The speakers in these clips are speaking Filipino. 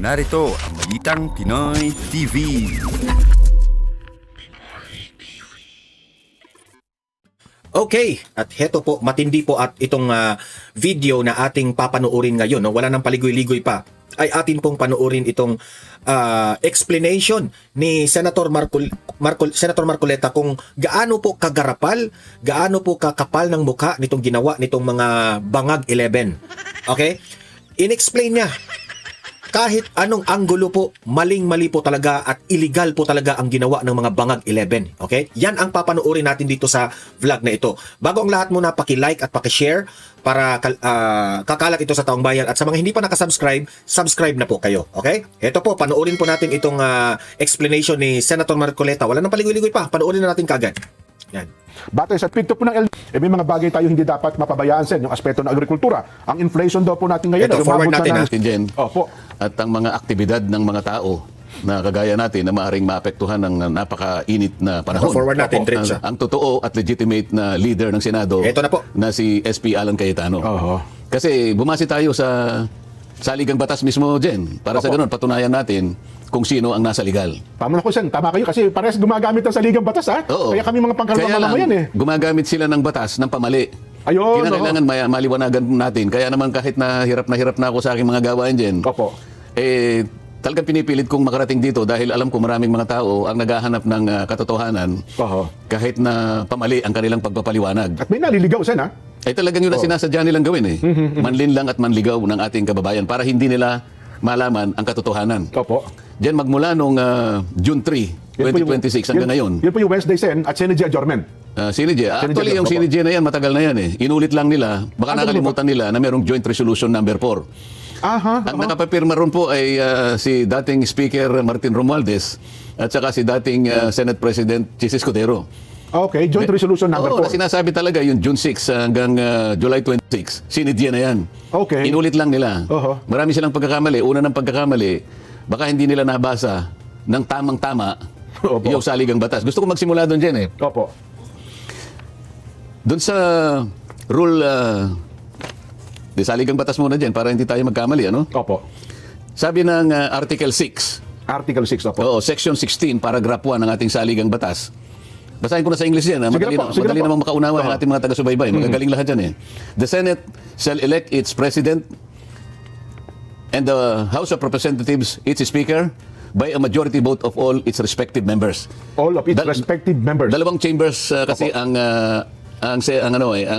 Narito ang Balitang Pinoy TV. Okay, at heto po, matindi po at itong video na ating papanoorin ngayon, no? Wala nang paligoy-ligoy pa, ay atin pong panoorin itong explanation ni Senator Marcoleta kung gaano po kagarapal, gaano po kakapal ng mukha nitong ginawa nitong mga Bangag 11. Okay? In-explain niya kahit anong anggulo po, maling-mali po talaga at illegal po talaga ang ginawa ng mga Bangag 11. Okay? Yan ang papanoorin natin dito sa vlog na ito. Bago ang lahat muna, paki-like at paki-share para kakalat ito sa taong bayan. At sa mga hindi pa nakasubscribe, subscribe na po kayo. Okay? Ito po, panoorin po natin itong explanation ni Senator Marcoleta. Wala nang paligoy-ligoy pa. Panoorin na natin kagad. Yan. Batay sa pigto po ng may mga bagay tayo hindi dapat mapabayaan sa yung aspeto ng agrikultura. Ang inflation daw po natin ngayon. Ito, forward natin natin Jen. Opo. At ang mga aktibidad ng mga tao na kagaya natin na maaaring maapektuhan ng napakainit na panahon. Forward natin, Trincha. Ang totoo at legitimate na leader ng Senado Ito na po. na si SP Alan Cayetano. Kasi bumasi tayo sa saligang batas mismo, Jen. Para sa ganun, patunayan natin kung sino ang nasa legal. Tama na ko, Sen. Tama kayo kasi parehas gumagamit ng saligang batas, ha? Oo. Kaya kami mga pangkalawang mamamayan, eh. Gumagamit sila ng batas ng pamali. Ayun, Kinakailangan maliwanagan natin. Kaya naman kahit na hirap na ako sa aking mga gawain dyan, Opo. talagang pinipilit kong makarating dito dahil alam ko maraming mga tao ang naghahanap ng katotohanan kahit na pamali ang kanilang pagpapaliwanag. At may naliligaw, Sen, ha? Ay talagang yun ang sinasadya nilang gawin eh. Manlinlang at manligaw ng ating kababayan para hindi nila malaman ang katotohanan. Opo. Diyan magmula nung June 3, 2026 hanggang ngayon. Yun po yung Wednesday, Sen, at Senate adjournment. Sinige. Actually, yung Sinige na yan, matagal na yan eh. Inulit lang nila. Baka nakalimutan nila na merong Joint Resolution number 4. Ang nakapapirma ron po ay si dating Speaker Martin Romualdez at saka si dating Senate President Chis Escudero. Okay, Joint Resolution number 4. Na sinasabi talaga yung June 6 hanggang July 26. Sinidya na yan. Okay. Inulit lang nila. Marami silang pagkakamali. Una ng pagkakamali, baka hindi nila nabasa ng tamang-tama yung saligang batas. Gusto ko magsimula doon dyan eh. Opo. Doon sa rule, saligang batas muna dyan para hindi tayo magkamali, ano? Opo. Sabi ng Article 6. Article 6, opo. Oo, Section 16, Paragraph 1 ng ating saligang batas. Basahin ko na sa English yan. Madali namang makaunawa ang ating mga taga-subaybay. Magagaling lahat dyan eh. The Senate shall elect its President and the House of Representatives, its Speaker, by a majority vote of all its respective members. All of its respective members. Dalawang chambers kasi ang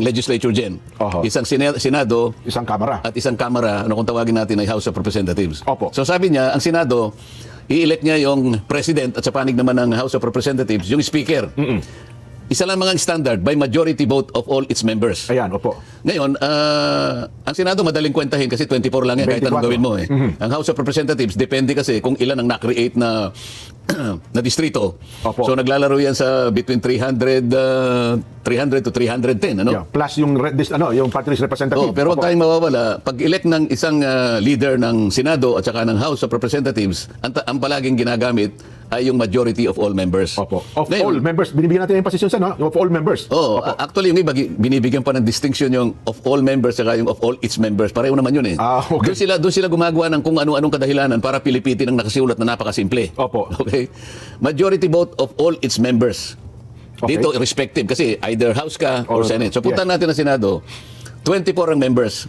legislature dyan. Isang Senado, isang Kamara. At isang Kamara, kung tawagin natin ay House of Representatives. Opo. So sabi niya, ang Senado, i-elect niya yung President at sa panig naman ng House of Representatives, yung Speaker. Isa lang mga standard by majority vote of all its members. Ayan, opo. Ngayon, ang Senado madaling kwentahin kasi 24 lang yan kahit anong gawin mo eh. Ang House of Representatives, depende kasi kung ilan ang na-create na na distrito. Opo. So naglalaro yan sa between 300 to 310, ano? Yeah, plus yung yung party list representative. Pero huwag tayong mawawala, pag elect ng isang leader ng Senado at saka ng House of Representatives, ang palaging ginagamit ay yung majority of all members. Opo. Of Ngayon, all members, binibigyan natin yung posisyon sa of all members. Actually yung iba binibigyan pa ng distinction yung of all members saka yung of all its members. Pareho naman yun eh. Okay. Doon sila gumagawa ng kung ano-anong kadahilanan para pilipitin ang nakasiulat na napakasimple. Opo. Okay? Majority vote of all its members. Okay. Dito respective kasi either House ka or Senate. So puntahan natin ang Senado, 24 ang members.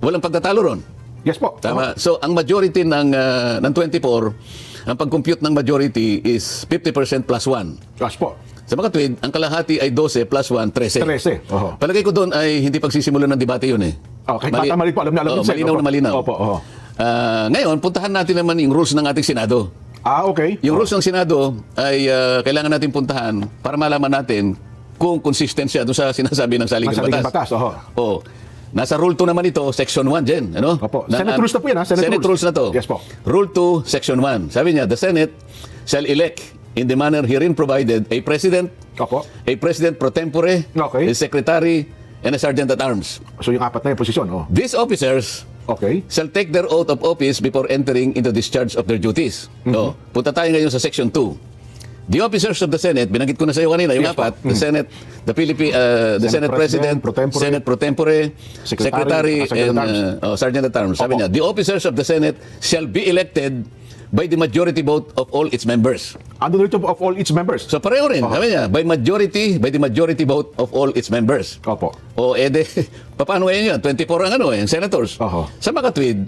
Walang pagtatalo ron. Yes po. Tama. So ang majority ng 24, ang pag-compute ng majority is 50% plus 1. Yes po. Sa mga tweed, ang kalahati ay 12 plus 1, 13. 13. Palagay ko doon ay hindi pagsisimulan ng debate yun eh. Okay, mali po. Alam na alam. Malinaw na malinaw. Opo. Ngayon, puntahan natin naman yung rules ng ating Senado. Okay. Yung rules ng Senado ay kailangan natin puntahan para malaman natin kung consistent siya doon sa sinasabi ng saligang batas. Nasa Rule 2 naman ito, Section 1 dyan. Ano? Opo. Senate rules na po yan, ha? Senate rules na to. Yes po. Rule 2, Section 1. Sabi niya, the Senate shall elect in the manner herein provided a President, a President pro tempore, a Secretary, and a Sergeant at Arms. So yung apat na yung posisyon. These officers shall take their oath of office before entering into discharge of their duties. So, punta tayo ngayon sa Section 2. The officers of the Senate, binanggit ko na sa iyo kanina, yung Yes, apat, po. the Senate, the Senate President, Pro tempore, Senate Pro Tempore, Secretary, Secretary, Sergeant and at Arms. Sergeant at Arms. Sabi Opo. niya, the officers of the Senate shall be elected by the majority vote of all its members. Under the of all its members. So pareho rin, sabi niya, by the majority vote of all its members. Opo. O ede, paano ngayon yan? 24 ang senators. Oho. Sa makatwid,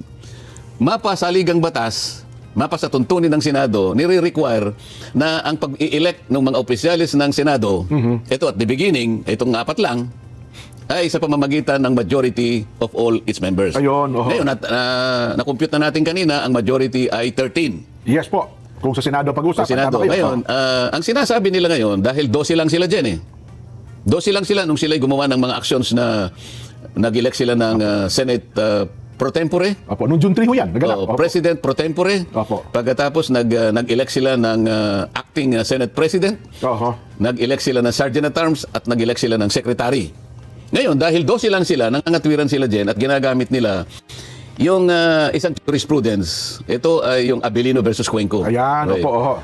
mapa sa ligang batas, mapa sa tuntunin ng Senado, nire-require na ang pag-i-elect ng mga opisyalis ng Senado, ito at the beginning, itong apat lang, ay sa pamamagitan ng majority of all its members. Ayun, oho. Ngayon, na-compute na natin kanina, ang majority ay 13. Yes po. Kung sa Senado pag-usapan. Sa Senado. tama kayo. Ngayon, ang sinasabi nila ngayon, dahil 12 lang sila dyan 12 lang sila nung sila gumawa ng mga actions na nag-elect sila ng Senate pro tempore. Opo. Noong June 3 ho yan. Nagalap. Opo. President pro tempore. Opo. Pagkatapos nag-elect sila ng acting Senate President. Oho. Nag-elect sila ng Sergeant at Arms at nag-elect sila ng Secretary. Ngayon, dahil 12 lang sila, nangangatwiran sila dyan at ginagamit nila yung isang jurisprudence. Ito ay yung Abilino versus Cuenco. Ayan. Okay. Opo. Oho.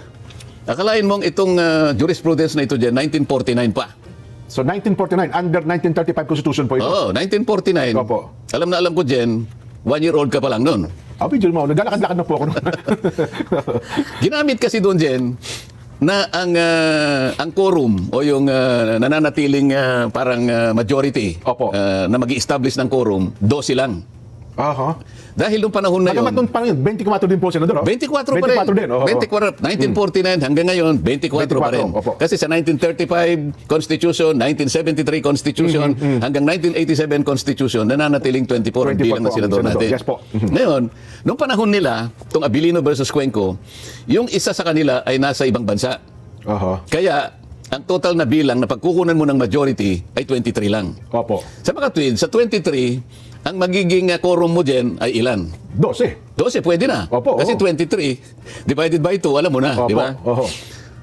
Akalain mong itong jurisprudence na ito dyan, 1949 pa. So 1949, under 1935 Constitution po ito. Oo, 1949. Opo. Alam na alam ko dyan, 1-year-old ka pa lang nun. Medyo mo, naglalakad-lakad na po ako. Ginamit kasi doon dyan na ang quorum o yung nananatiling parang majority Opo. na mag-i-establish ng quorum, 12 lang. Aha. Dahil nung panahon na yun, Magamat nung panahon, 24 din po, Senador. 24 pa rin. 24 din. Oho. 24, 1949 hanggang ngayon, 24 pa rin. Opo. Kasi sa 1935 Constitution, 1973 Constitution, hanggang 1987 Constitution, nananatiling 24 ang 24 bilang na po ang senador senador. natin. Yes po. Ngayon, nung panahon nila, itong Abilino versus Cuenco, yung isa sa kanila ay nasa ibang bansa. Aha. Kaya, ang total na bilang na pagkukunan mo ng majority ay 23 lang. Opo. Sa makatwid, sa 23, ang magiging quorum mo dyan ay ilan? 12. 12, pwede na. Opo, Kasi oo. 23 divided by 2, alam mo na, Opo. di ba? Oho.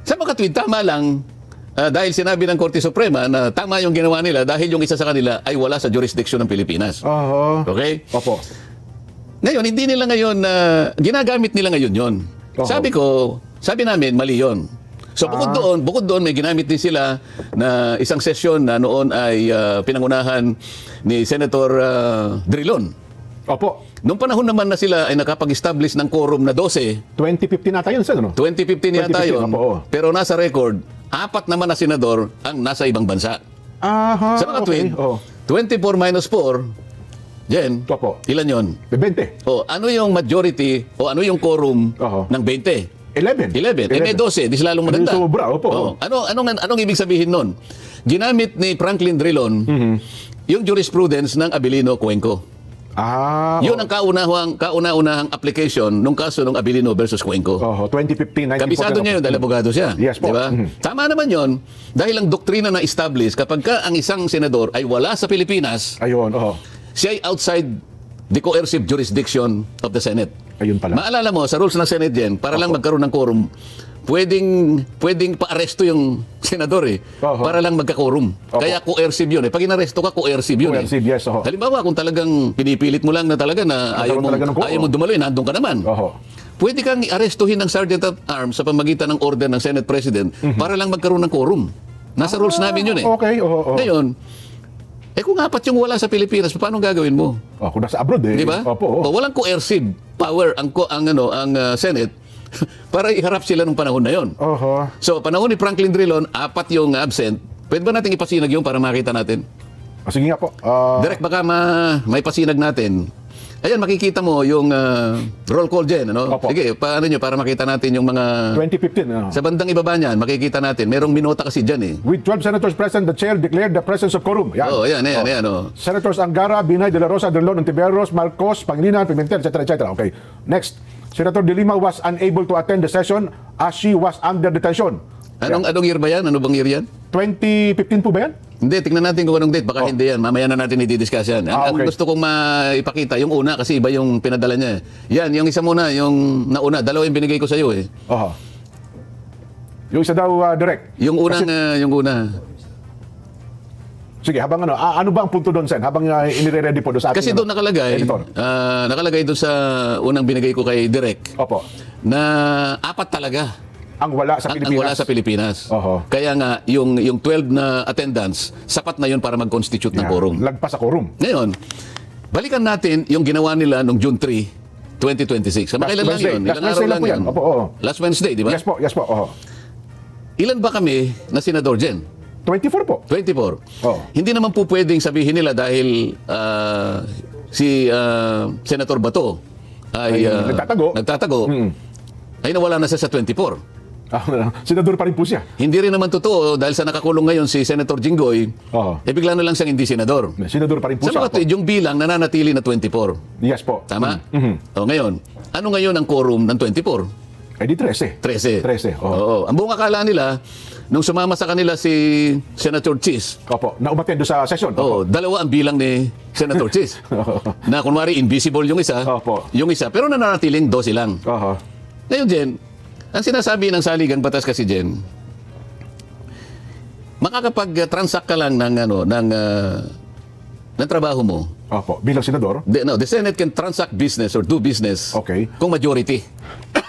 Sa makatwid, tama lang, dahil sinabi ng Korte Suprema na tama yung ginawa nila dahil yung isa sa kanila ay wala sa jurisdiction ng Pilipinas. Aha. Okay? Opo. Ngayon, hindi nila ngayon, ginagamit nila ngayon yon. Oho. Sabi namin, mali yon. So bukod doon, may ginamit din sila na isang sesyon na noon ay pinangunahan ni Senator Drilon. Opo. Nung panahon naman na sila ay nakapag-establish ng quorum na 12, 2015 nata yun, Sen, ano? 2015 yata 2015, yun, opo, oo. pero nasa record, 4 naman na senador ang nasa ibang bansa. Aha. Sa mga twin, Okay. Oh. 24 minus 4, Jen, Opo. ilan yon? 20. O ano yung majority o ano yung quorum Oho. ng 20? 11. 11. May 12, di lalong maganda. Hindi sobra, opo. Oo. Anong ibig sabihin nun? Ginamit ni Franklin Drilon yung jurisprudence ng Abilino Cuenco. Yun ang kauna-unahang application nung kaso ng Abilino versus Cuenco. 2015, 1949. Kabisado niya yun dahil abogado siya. Yes po. Di ba? Tama naman yun dahil ang doktrina na establish kapag ka ang isang senador ay wala sa Pilipinas, Ayun, siya ay outside the coercive jurisdiction of the Senate. Ayun pala. Maalala mo, sa rules ng Senate yan, para lang magkaroon ng quorum, pwedeng pa-aresto yung senador Oho. para lang magka-quorum. Opo. Kaya coercive yun eh. Pag inaresto ka, coercive yun Coercive, yes, oho. Halimbawa, kung talagang pinipilit mo lang na talaga na ayaw mo dumaloy, nandun ka naman. Oho. Pwede kang arestuhin ng Sergeant at Arms sa pamagitan ng order ng Senate President para lang magkaroon ng quorum. Nasa rules namin yun eh. Okay, oo. Ngayon, kung apat yung wala sa Pilipinas, paano gagawin mo? Kung nasa abroad eh. Di ba? Opo. O, walang coercive power ang Senate para iharap sila nung panahon na yon. Oho. So, panahon ni Franklin Drilon, 4 yung absent. Pwede ba natin ipasinag yun para makita natin? Sige nga po. Direct baka may pasinag natin. Ayan, makikita mo yung roll call dyan. Ano? Opo. Sige, paano nyo para makita natin yung mga... 2015. Sa bandang ibaba niyan, makikita natin. Merong minota kasi dyan eh. With 12 senators present, the chair declared the presence of quorum. Yan. Oo, ayan. Oh. Senators Angara, Binay, De La Rosa, Drilon, Ontiveros, Marcos, Pangilinan, Pimentel, etc. etc. Okay. Next, Senator De Lima was unable to attend the session as she was under detention. Anong year ba yan? Ano bang year yan? 2015 po ba yan? Hindi, tingnan natin kung anong date. Baka hindi yan. Mamaya na natin i-discuss yan. Ang Okay. gusto kong maipakita, yung una, kasi iba yung pinadala niya. Yan, yung isa muna, yung nauna. Dalawa yung binigay ko sa iyo eh. Oho. Yung isa daw direct. Yung unang, yung una. Sige, habang ano ba ang punto doon, Sen? Habang inire-ready po doon sa ating Kasi doon nakalagay, editor. nakalagay doon sa unang binigay ko kay Direk, Opo. na 4 talaga. Ang wala sa Pilipinas. Ang wala sa Pilipinas. Oho. Kaya nga, yung 12 na attendance, sapat na yun para mag-constitute ng Yeah. quorum. Lagpas sa quorum. Ngayon, balikan natin yung ginawa nila noong June 3, 2026. Makailan lang Wednesday. yun? Last Ilang Wednesday araw lang po yan. yan? Opo, oo. Last Wednesday, di ba? Yes po, yes po. Oho. Ilan ba kami na senador dyan? 24 po. 24. Oo. Hindi naman po pwedeng sabihin nila dahil si Senator Bato ay nagtatago. ay nawala na siya sa 24. Senador pa rin po siya. Hindi rin naman totoo dahil sa nakakulong ngayon si Senator Jinggoy, Oo. bigla na lang siyang hindi senador. Senador pa rin po Sa siya. mga Opo. tuwid, yung bilang nananatili na 24. Yes po. Tama? O ngayon, ano ngayon ang quorum ng 24? Eh di 13. 13. 13, oo. Oo. Ang buong akala nila, nung sumama sa kanila si Senator Chis, Opo, na umattend doon sa session. Opo. dalawa ang bilang ni Senator Chis. Na kunwari invisible yung isa, Opo. yung isa, pero nananatiling 12 lang. Oho. Ngayon, Jen, ang sinasabi ng saligang batas kasi, Jen, makakapag-transact ka lang ng trabaho mo. Opo, bilang senador. The Senate can transact business or do business Okay. kung majority.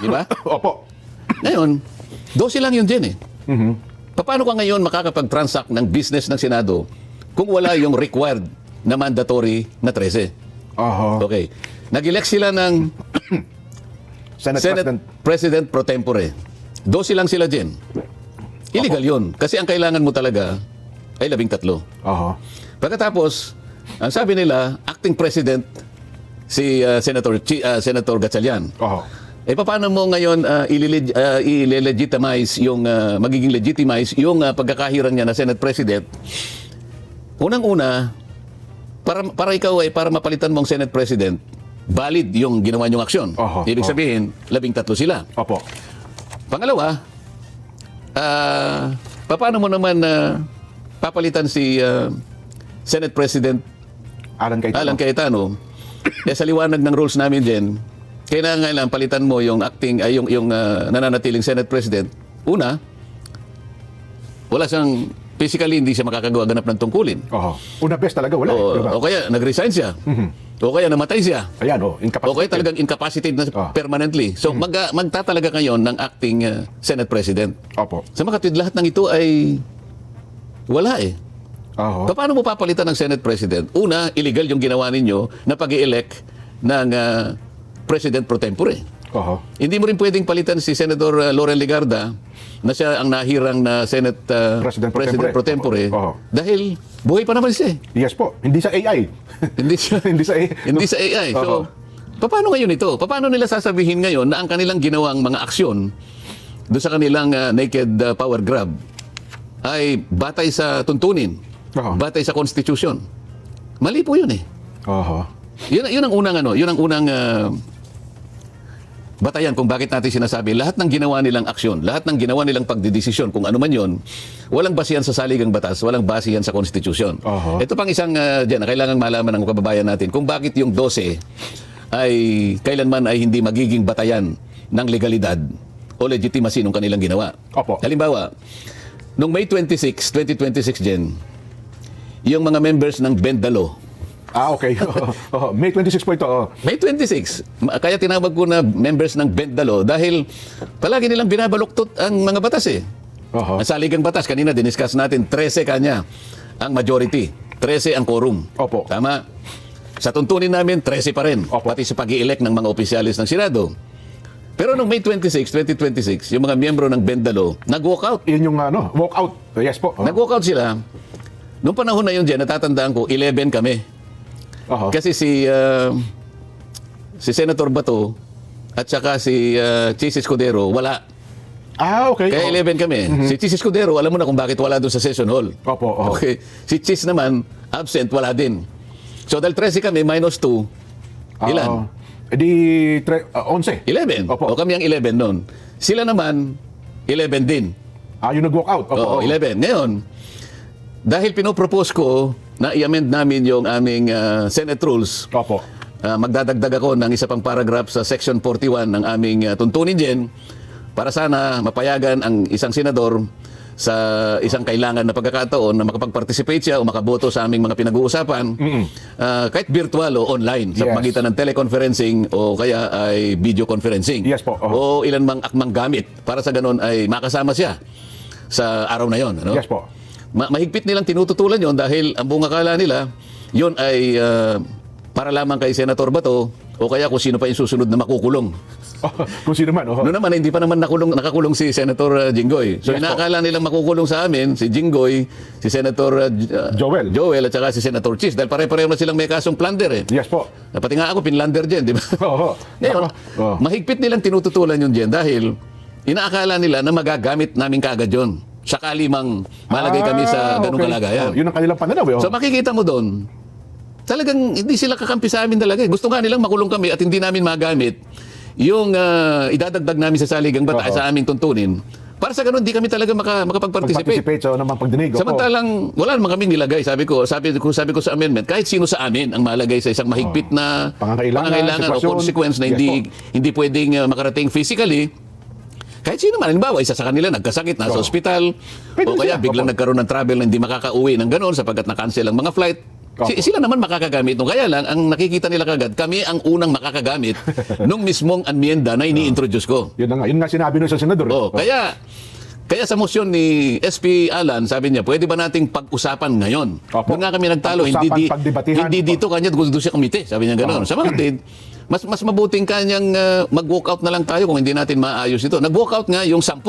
Di ba? Opo. Ngayon, 12 lang yun, Jen, eh. Paano ka ngayon makakapag-transact ng business ng Senado kung wala yung required na mandatory na 13? Oho. Okay. Nag-elect sila ng Senate President pro tempore. 12 lang sila, Jen. Illegal yun. Kasi ang kailangan mo talaga ay 13. Oho. Pagkatapos, ang sabi nila, acting president si Senator Gatchalian. Oho. Paano mo ngayon i-legitimize yung magiging legitimize yung pagkakahirang niya na Senate President? Unang-una, para ikaw para mapalitan mong Senate President, valid yung ginawa niyong aksyon. Oho, Ibig oho. sabihin, 13 sila. Opo. Pangalawa, paano mo naman papalitan si Senate President Alan Cayetano. Alan Cayetano? Sa liwanag ng rules namin din, kailangan palitan mo yung yung nananatiling Senate President. Una, wala siyang physically hindi siya makakagawa ganap ng tungkulin. Oho. Una best talaga wala. Diba? O kaya nag-resign siya. O kaya namatay siya. Ayan, O kaya incapacitated. talagang incapacitated na permanently. So magtatalaga ngayon ng acting Senate President. Opo. Sa mga tuwid, lahat ng ito ay wala eh. Oho. Paano mo papalitan ng Senate President? Una, illegal yung ginawa ninyo na pag-i-elect ng President pro tempore. Oho. Hindi mo rin pwedeng palitan si Senator Loren Legarda na siya ang nahirang na Senate President pro pro tempore. tempore Oo. dahil buhay pa naman siya eh. Yes po. Hindi sa AI. Hindi siya Hindi sa AI. hindi sa AI. So, paano ngayon ito? Paano nila sasabihin ngayon na ang kanilang ginawang mga aksyon doon sa kanilang naked power grab ay batay sa tuntunin, Oo. batay sa Constitution? Mali po yun eh. Oho. Yun ang unang batayan kung bakit natin sinasabi lahat ng ginawa nilang aksyon, lahat ng ginawa nilang pagdedesisyon, kung ano man yon, walang basihan sa saligang batas, walang basihan sa Constitution. Oho. Ito pang isang dyan na kailangan malaman ng kababayan natin kung bakit yung 12 ay kailanman ay hindi magiging batayan ng legalidad o legitimacy ng kanilang ginawa. Opo. Halimbawa, noong May 26, 2026 dyan, yung mga members ng Bendalo, Okay. Oho. May 26 po ito. May 26. Kaya tinawag ko na members ng Bendalo dahil palagi nilang binabaluktot ang mga batas eh. Oho. Ang saligang batas, kanina diniscuss natin, 13 kanya ang majority. 13 ang quorum. Opo. Tama? Sa tuntunin namin, 13 pa rin. Opo. Pati sa pag-i-elect ng mga opisyalis ng Senado. Pero noong May 26, 2026, yung mga miyembro ng Bendalo, nag-walk out. Yun yung walk out. Yes po. Nag-walk out sila. Noong panahon na yun dyan, natatandaan ko, 11 kami. Oho. Kasi si Senator Bato at saka si Chis Escudero wala. Okay. Kaya 11 kami. Si Chis Escudero, alam mo na kung bakit wala doon sa session hall. Opo. Oho. Okay. Si Chis naman, absent, wala din. So dahil 13 kami, minus 2, ilan? Di 11. 11. Opo. O kami ang 11 noon. Sila naman, 11 din. Yung nag-walk out. Oo, Opo. 11. Ngayon, dahil pinopropose ko na i-amend namin yung aming Senate rules, Opo. magdadagdag ako ng isa pang paragraph sa Section 41 ng aming tuntunin din para sana mapayagan ang isang senador sa isang kailangan na pagkakataon na makapag-participate siya o makaboto sa aming mga pinag-uusapan, kahit virtual o online, sa Yes. pagitan ng teleconferencing o kaya ay video conferencing. Yes po. O ilan mang akmang gamit para sa ganun ay makasama siya sa araw na yon. Ano? Yes po. Mahigpit nilang tinututulan yon dahil ang buong akala nila, yon ay para lamang kay Senator Bato o kaya kung sino pa yung susunod na makukulong. Kung sino man. Noon naman, hindi pa naman nakakulong si Senator Jinggoy. So, Yes, inaakala nilang makukulong sa amin, si Jinggoy, si Senator Joel. at saka si Senator Chis. Dahil pare-pareho na silang may kasong plunder eh. Yes po. Pati nga ako, pinlander dyan, di ba? Oo. Ngayon, Oo. mahigpit nilang tinututulan yun dyan dahil inaakala nila na magagamit namin kagad yun. Sakali mang malagay kami sa ganung okay. kalagayan. Yun ang kanilang pananaw. So makikita mo doon, talagang hindi sila kakampi sa amin talaga. Gusto nga nilang makulong kami at hindi namin magamit yung idadagdag namin sa saligang batas sa aming tuntunin. Para sa ganun, hindi kami talaga makapag-participate. Pag-participate sa namang pagdinig. Opo. Samantalang, wala naman kaming nilagay. Sabi ko sa amendment, kahit sino sa amin ang malagay sa isang mahigpit na Pangangailangan, o sitwasyon. consequence na Yes hindi pwedeng makarating physically, kahit sino man, halimbawa, isa sa kanila nagkasakit, nasa ospital, Pwede o kaya sila. biglang Opo. nagkaroon ng travel na hindi makakauwi ng gano'n sapagkat na-cancel ang mga flight. Opo. Sila naman makakagamit. No? Kaya lang, ang nakikita nila kagad, kami ang unang makakagamit nung mismong amyenda na ini-introduce ko. Yun nga sinabi nung sa senador. Oh, kaya sa motion ni SP Alan, sabi niya, pwede ba nating pag-usapan ngayon? Opo. Doon nga kami nagtalo, Pag-usapan, pagdebatihan. hindi dito kanya gusto siya komite, sabi niya gano'n. Sa mga kapatid, mas mabuting kanyang mag-walk out na lang tayo kung hindi natin maayos ito. Nag-walk out nga yung 10.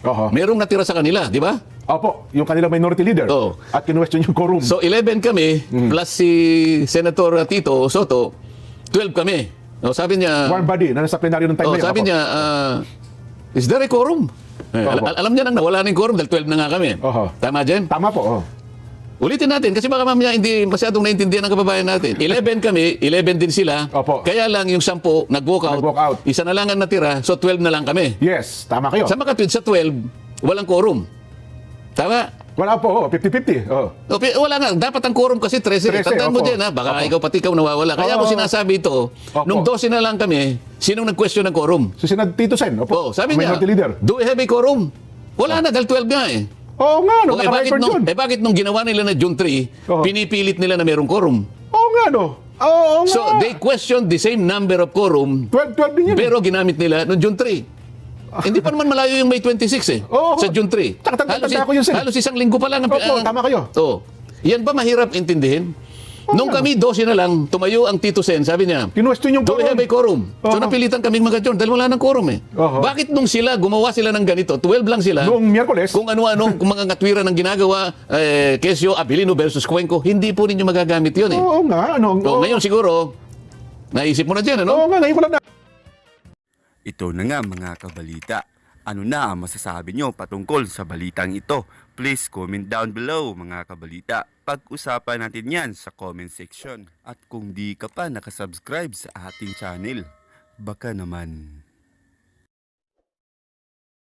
Oho. Merong natira sa kanila, di ba? Opo, yung kanilang minority leader. Oo. At kinwestiyon yung quorum. So 11 kami, plus si Senator Tito Soto, 12 kami. No, sabi niya, Warm body na nasa plenaryo ng time na yun. sabi Opo. niya, is there a quorum? Opo. Alam niya nang nawala ng quorum dahil 12 na nga kami. Oho. Tama, Jen? Tama po. Oh. Ulitin natin kasi baka mamaya hindi masyadong naintindihan ng kababayan natin. 11 kami, 11 din sila. Opo. Kaya lang yung 10 nag-walk out. Nag-walk out. Isa na lang ang natira, so 12 na lang kami. Yes, tama kayo. Sa makatwid sa 12, walang quorum. Tama? Wala po, 50-50. Oh. Wala nga. Dapat ang quorum kasi 13. 13, Tandaan mo opo. dyan, ha? Baka Opo. ikaw pati ikaw nawawala. Kaya Oo. ako sinasabi ito, Opo. nung 12 na lang kami, sinong nag-question ng quorum? So sinad Tito Sen, opo. Sabi niya, minority leader. do we have a quorum? Wala na, dahil 12 nga eh. Oo nga, no, bakit naka-record yun. bakit nung ginawa nila na June 3, Oo. pinipilit nila na merong quorum? Oo nga, no. Oo nga. So, they questioned the same number of quorum, 12 din yun. pero ginamit nila noong June 3. Hindi pa naman malayo yung May 26 eh, Oo. sa June 3. Tsaka tanda ko yun, sir. Halos isang linggo pa lang. Opo, tama kayo. Yan ba mahirap intindihin? Nung kami 12 na lang, tumayo ang Tito Sen, sabi niya, Kinwestiyon yung do we have a quorum? So Oo. napilitan kaming mag-adjourn dahil wala ng quorum eh. Oo. Bakit nung gumawa sila ng ganito, 12 lang sila, Noong Miyerkules, kung ano-ano, kung mga ngatwiran ng ginagawa, Kesyo, Abilino versus Cuenco, hindi po ninyo magagamit yun eh. oo nga, ano. So ngayon siguro, naisip mo na dyan, ano? Oo nga, ngayon ko lang na. Ito na nga mga kabalita. Ano na ang masasabi nyo patungkol sa balitang ito? Please comment down below mga kabalita. Pag-usapan natin yan sa comment section. At kung di ka pa nakasubscribe sa ating channel, baka naman